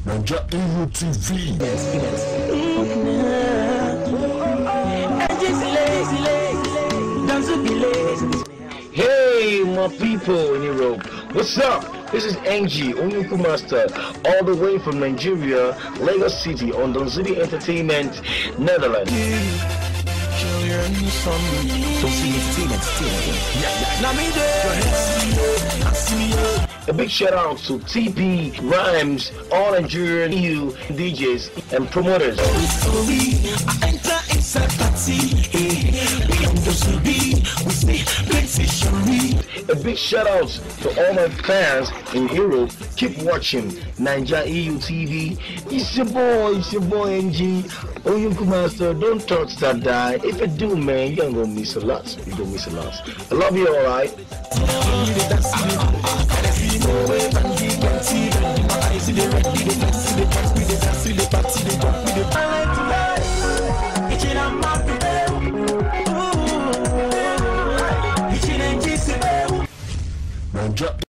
Naija TV. Hey, my people in Europe, what's up? This is NG Onyeukwu Master, all the way from Nigeria, Lagos City, on Donzidi Entertainment, Netherlands. A big shout out to TP, Rhymes, all Nigerian EU DJs and promoters. A big shout out to all my fans in Europe. Keep watching Naija TV. It's your boy NG Onyeukwu Master. Don't touch that die. If you do, man, you're gonna miss a lot. You're gonna miss a lot. I love you, alright? Naija